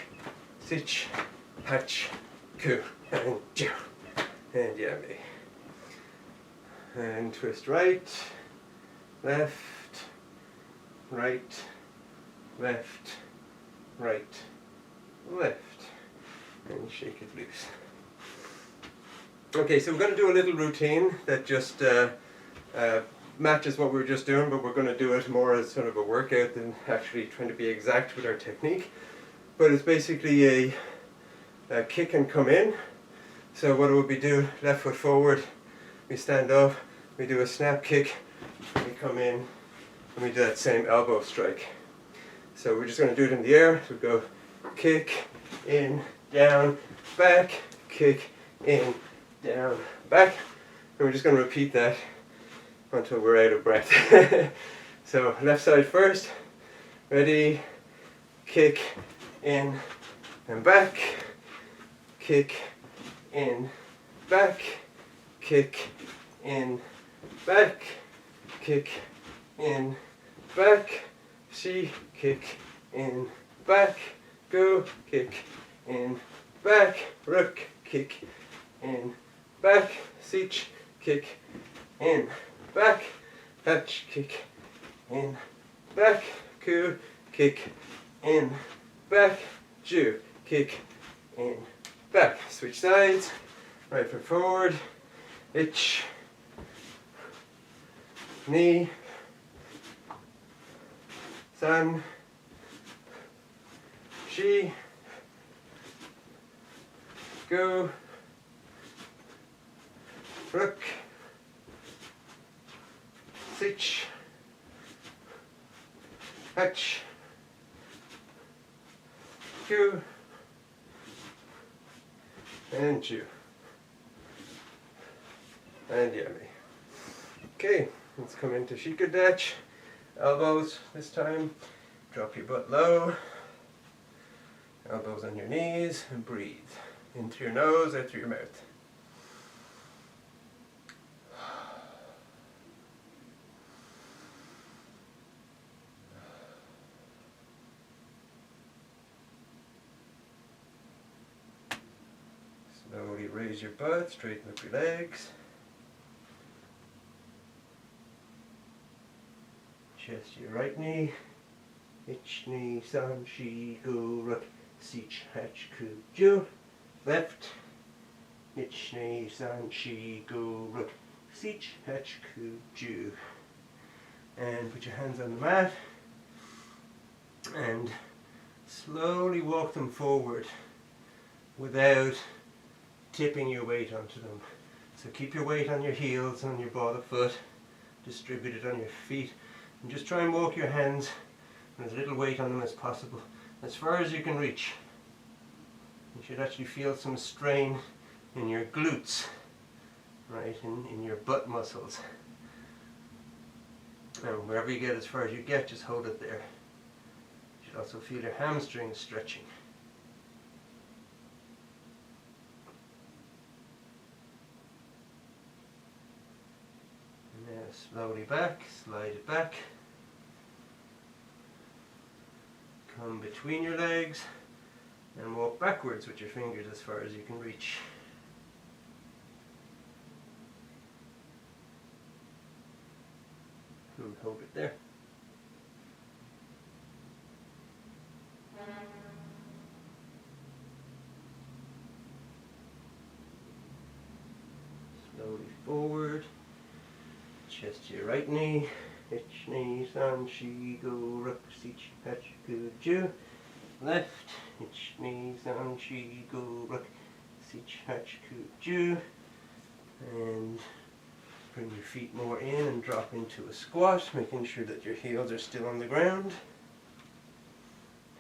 sich, hech, ku, and jo, and yummy. And twist right, left, right, left, right, left, and shake it loose. Okay, so we're going to do a little routine that just matches what we were just doing, but we're going to do it more as sort of a workout than actually trying to be exact with our technique. But it's basically a kick and come in. So what would we do? Left foot forward, we stand up, we do a snap kick, we come in, and we do that same elbow strike. So we're just going to do it in the air. So we go kick, in, down, back, kick, in, down, back. And we're just going to repeat that until we're out of breath. So left side first. Ready, kick, in, and back. Kick, in, back. Kick, in, back. Kick, in, back. See, kick, in, back. Go, kick, in, back. Rook, kick, in, back. Seach, kick, in, back. Hatch, kick, in, back. Coup, kick, in, back. Ju, kick, in, back. Switch sides. Right foot forward. Ich. Knee. San. Shi. Go. Rook. Sich. Hatch. Coup. And Ju. And yummy. Okay, let's come into Shikadach. Elbows this time. Drop your butt low. Elbows on your knees and breathe. In through your nose, out through your mouth. Slowly raise your butt, straighten up your legs. Chest your right knee. Ich knee, san, shi, go, rook, sich, hatch, ku, ju. Left. Ich knee, san, shi, go, rook, sich, hatch, ku, ju. And put your hands on the mat. And slowly walk them forward without tipping your weight onto them. So keep your weight on your heels and on your ball of foot, distribute it on your feet, and just try and walk your hands with as little weight on them as possible, as far as you can reach. You should actually feel some strain in your glutes, right, in your butt muscles. And wherever you get as far as you get, just hold it there. You should also feel your hamstrings stretching. Now slowly back, slide it back. Come between your legs and walk backwards with your fingers as far as you can reach. And hold it there. Slowly forward. Chest to your right knee. Ich knee, san, shi, go, rook, sich, hatch, ku, ju. Left. Ich knee, san, shi, go, rook, sich, hatch, ku, ju. And bring your feet more in and drop into a squat, making sure that your heels are still on the ground.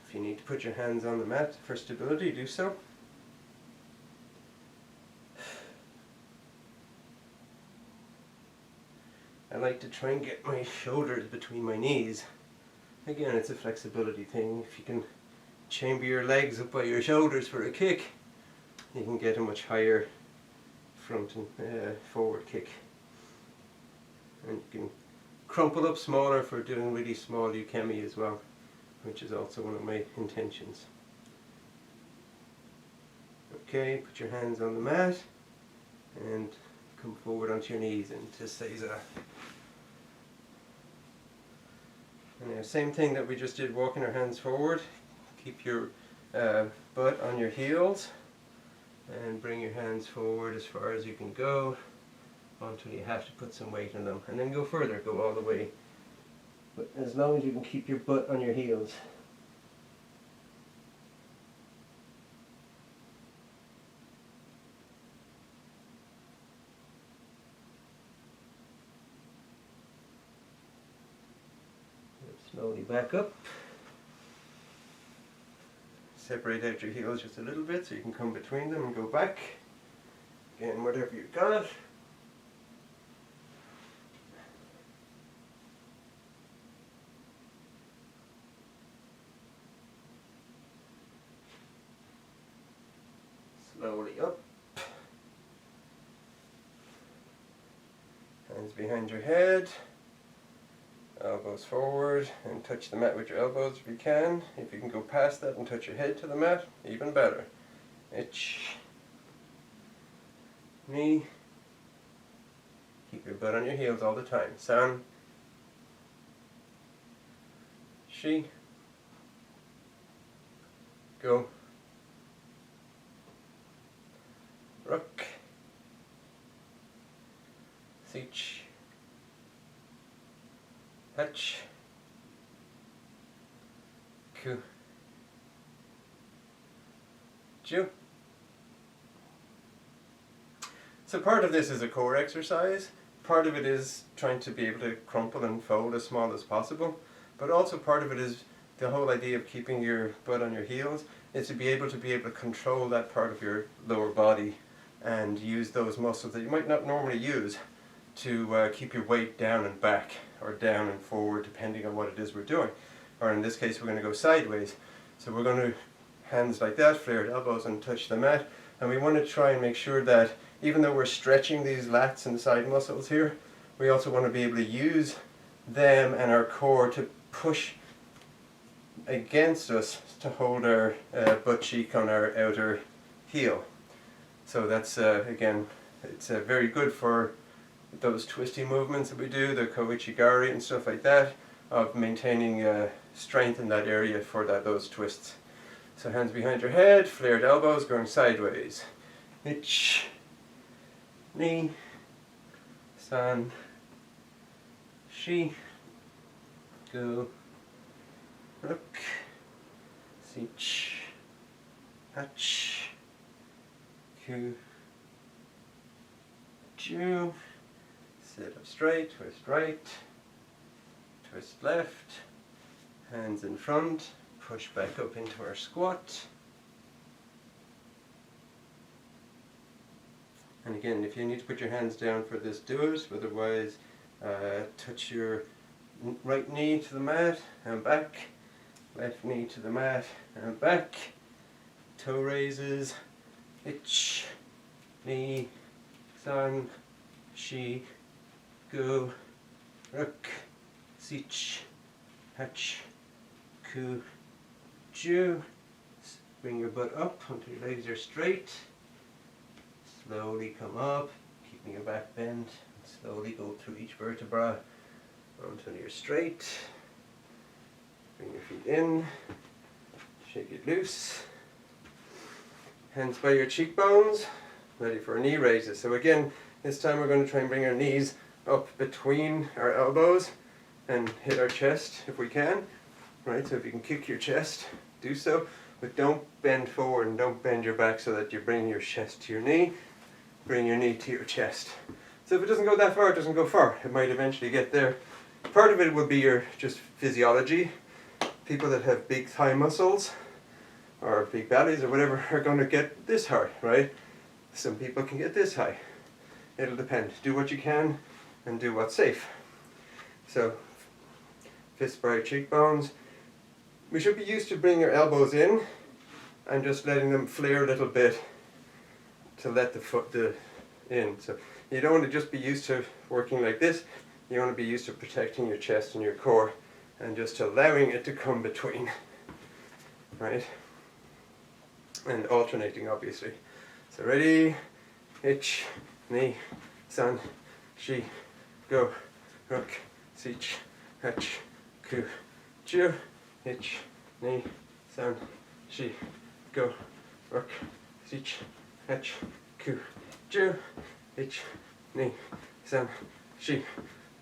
If you need to put your hands on the mat for stability, do so. I like to try and get my shoulders between my knees. Again, it's a flexibility thing. If you can chamber your legs up by your shoulders for a kick, you can get a much higher front and forward kick. And you can crumple up smaller for doing really small ukemi as well, which is also one of my intentions. Okay, put your hands on the mat and come forward onto your knees into Eizan. And now, same thing that we just did, walking our hands forward. Keep your butt on your heels and bring your hands forward as far as you can go until you have to put some weight on them, and then go further, go all the way. But as long as you can keep your butt on your heels. Slowly back up. Separate out your heels just a little bit so you can come between them and go back. Again, whatever you've got. slowly up. Hands behind your head, elbows forward, and touch the mat with your elbows if you can. If you can go past that and touch your head to the mat, even better. Ich, ni. Keep your butt on your heels all the time. San, shi, go, rook, sich, hach, ku, ju. So part of this is a core exercise. Part of it is trying to be able to crumple and fold as small as possible. But also part of it is the whole idea of keeping your butt on your heels is to be able to control that part of your lower body and use those muscles that you might not normally use to keep your weight down and back or down and forward depending on what it is we're doing. Or in this case we're going to go sideways. So we're going to hands like that, flared elbows and touch the mat. And we want to try and make sure that even though we're stretching these lats and side muscles here, we also want to be able to use them and our core to push against us to hold our butt cheek on our outer heel. So that's, again, it's very good for those twisty movements that we do, the koichigari and stuff like that, of maintaining strength in that area for those twists. So hands behind your head, flared elbows going sideways. Ich, ni, san, shi, go, rook, sich, hach, ku, ju. Sit up straight, twist right, twist left, hands in front, push back up into our squat. And again, if you need to put your hands down for this, do it. Otherwise, touch your right knee to the mat and back, left knee to the mat and back. Toe raises, ich, ni, san, shi, go, rook, sich, hach, ku, ju. Bring your butt up until your legs are straight. Slowly come up, keeping your back bent. Slowly go through each vertebra until you're straight. Bring your feet in, shake it loose. Hands by your cheekbones, ready for knee raises. So again, this time we're going to try and bring our knees up between our elbows and hit our chest if we can. Right, so if you can kick your chest, do so. But don't bend forward and don't bend your back so that you bring your chest to your knee. Bring your knee to your chest. So if it doesn't go that far, it doesn't go far. It might eventually get there. Part of it will be your just physiology. People that have big thigh muscles or big bellies or whatever are going to get this high, right? Some people can get this high. It'll depend. Do what you can and do what's safe. So, fists by your cheekbones. We should be used to bringing our elbows in and just letting them flare a little bit to let the foot in. So you don't want to just be used to working like this. You want to be used to protecting your chest and your core and just allowing it to come between, right? And alternating, obviously. So ready, ich, ni, san, shi, go, rook, sich, hach, ku, ju, ich, ni, san, shi, go, rook, sich, hach, ku, ju, ich, ni, san, shi,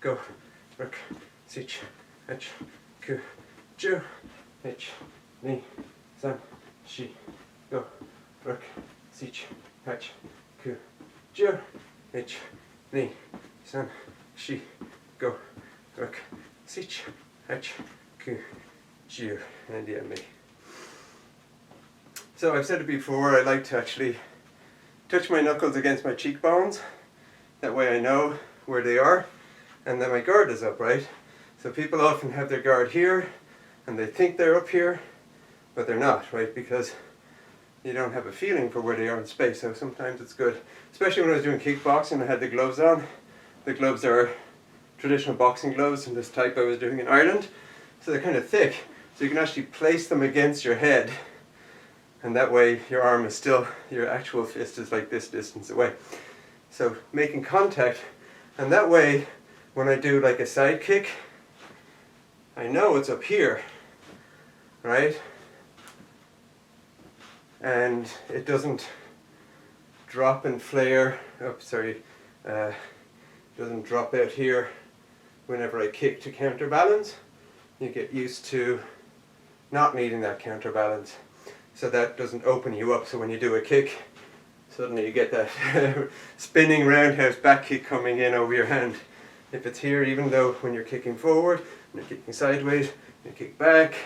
go, rook, sich, hach, ku, ju, ich, ni, san, shi, go, rook, sich, hach, ku, ju, ich, ni, san, shi, go, rook, sich, hach, ku, ju, and yeah, me. So I've said it before, I like to actually touch my knuckles against my cheekbones. That way I know where they are, and then my guard is up, right? So people often have their guard here, and they think they're up here, but they're not, right? Because you don't have a feeling for where they are in space. So sometimes it's good, especially when I was doing kickboxing. I had the gloves on. The gloves are traditional boxing gloves in this type I was doing in Ireland. So they're kind of thick, so you can actually place them against your head, and that way your arm is still, your actual fist is like this distance away. So making contact, and that way when I do like a side kick, I know it's up here, right? And it doesn't drop and flare, doesn't drop out here whenever I kick to counterbalance. You get used to not needing that counterbalance, so that doesn't open you up. So when you do a kick, suddenly you get that spinning roundhouse back kick coming in over your hand. If it's here, even though when you're kicking forward, when you're kicking sideways, you kick back,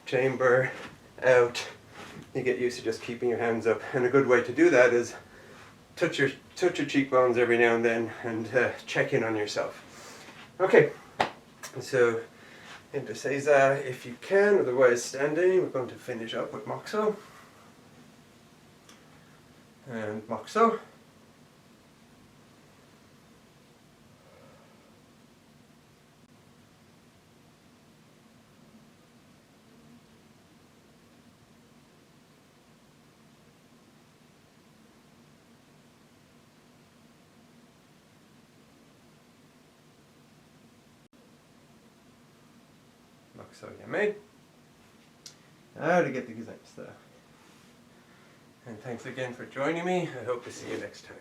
chamber, out, you get used to just keeping your hands up. And a good way to do that is touch your cheekbones every now and then, and check in on yourself. Okay, so into Eizan if you can, otherwise standing. We're going to finish up with Moxo. And Moxo. Moxo Yame. Now to get the Eizan stuff. And thanks again for joining me. I hope to see you next time.